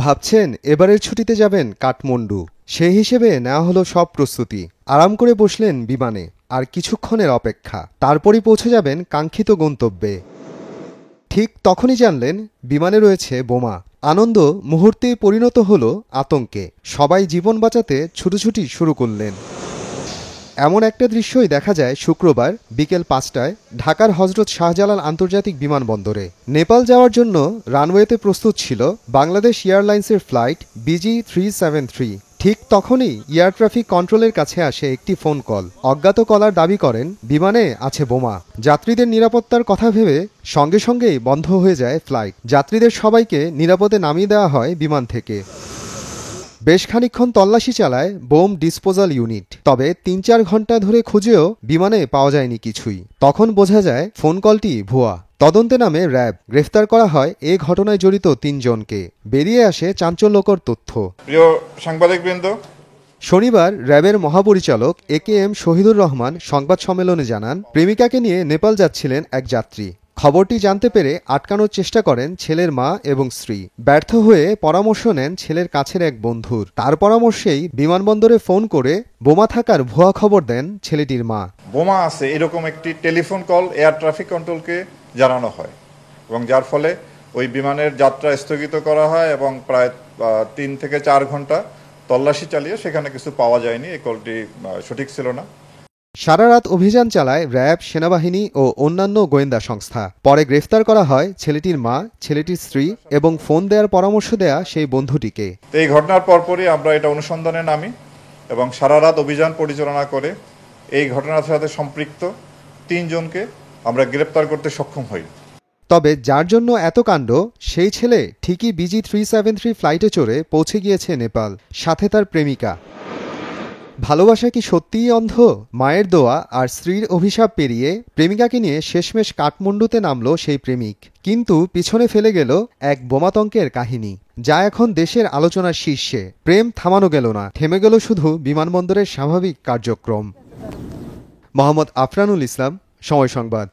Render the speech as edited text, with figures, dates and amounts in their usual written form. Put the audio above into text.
ভাবছেন এবারের ছুটিতে যাবেন কাঠমান্ডু। সেই হিসেবে নেওয়া হলো সব প্রস্তুতি। আরাম করে বসলেন বিমানে, আর কিছুক্ষণের অপেক্ষা, তারপরই পৌঁছে যাবেন কাঙ্ক্ষিত গন্তব্যে। ঠিক তখনই জানলেন বিমানে রয়েছে বোমা। আনন্দ মুহূর্তেই পরিণত হলো আতঙ্কে। সবাই জীবন বাঁচাতে ছুটোছুটি শুরু করলেন। এমন একটা দৃশ্যই দেখা যায় শুক্রবার বিকেল ৫টায় ঢাকার হজরত শাহজালাল আন্তর্জাতিক বিমানবন্দরে। নেপাল যাওয়ার জন্য রানওয়েতে প্রস্তুত ছিল বাংলাদেশ এয়ারলাইন্সের ফ্লাইট BG373। ঠিক তখনই এয়ার ট্রাফিক কন্ট্রোলের কাছে আসে একটি ফোন কল। অজ্ঞাত কলার দাবি করেন বিমানে আছে বোমা। যাত্রীদের নিরাপত্তার কথা ভেবে সঙ্গে সঙ্গেই বন্ধ হয়ে যায় ফ্লাইট। যাত্রীদের সবাইকে নিরাপদে নামিয়ে দেওয়া হয় বিমান থেকে। বেশ খানিকক্ষণ তল্লাশি চালায় বোম ডিসপোজাল ইউনিট, তবে ৩-৪ ঘন্টা ধরে খুঁজেও বিমানে পাওয়া যায়নি কিছুই। তখন বোঝা যায় ফোন কলটি ভুয়া। তদন্তে নামে র্যাব। গ্রেফতার করা হয় এ ঘটনায় জড়িত ৩ জনকে। বেরিয়ে আসে চাঞ্চল্যকর তথ্য। প্রিয় সাংবাদিকবৃন্দ, শনিবার র্যাবের মহাপরিচালক AKM শহীদুর রহমান সংবাদ সম্মেলনে জানান, প্রেমিকাকে নিয়ে নেপাল যাচ্ছিলেন এক যাত্রী। খবরটি জানতে পেরে আটকানোর চেষ্টা করেন ছেলের মা এবং স্ত্রী। ব্যর্থ হয়ে পরামর্শ নেন ছেলের কাছের এক বন্ধুর। তার পরামর্শেই বিমানবন্দরে ফোন করে বোমা থাকার ভুয়া খবর দেন ছেলেটির মা। বোমা আছে এরকম একটি টেলিফোন কল এয়ার ট্রাফিক কন্ট্রোলকে জানানো হয়, এবং যার ফলে ওই বিমানের যাত্রা স্থগিত করা হয় এবং প্রায় ৩ থেকে ৪ ঘন্টা তল্লাশি চালিয়ে সেখানে কিছু পাওয়া যায়নি। এই কলটি সঠিক ছিল না। সারা রাত অভিযান চালায় র্যাব, সেনাবাহিনী ও অন্যান্য গোয়েন্দা সংস্থা। পরে গ্রেফতার করা হয় ছেলেটির মা, ছেলেটির স্ত্রী এবং ফোন দেওয়ার পরামর্শ দেয়া সেই বন্ধুটিকে। এই ঘটনার পরপরই আমরা এটা অনুসন্ধানে নামি এবং সারা রাত অভিযান পরিচালনা করে এই ঘটনার সাথে সম্পৃক্ত ৩ জনকে আমরা গ্রেপ্তার করতে সক্ষম হই। তবে যার জন্য এত কাণ্ড, সেই ছেলে ঠিকই BG373 ফ্লাইটে চড়ে পৌঁছে গিয়েছে নেপাল, সাথে তার প্রেমিকা। ভালোবাসা কি সত্যিই অন্ধ? মায়ের দোয়া আর স্ত্রীর অভিশাপ পেরিয়ে প্রেমিকাকে নিয়ে শেষমেশ কাঠমান্ডুতে নামল সেই প্রেমিক। কিন্তু পিছনে ফেলে গেল এক বোমাতঙ্কের কাহিনী, যা এখন দেশের আলোচনার শীর্ষে। প্রেম থামানো গেল না, থেমে গেল শুধু বিমানবন্দরের স্বাভাবিক কার্যক্রম। মোহাম্মদ আফরানুল ইসলাম, সময় সংবাদ।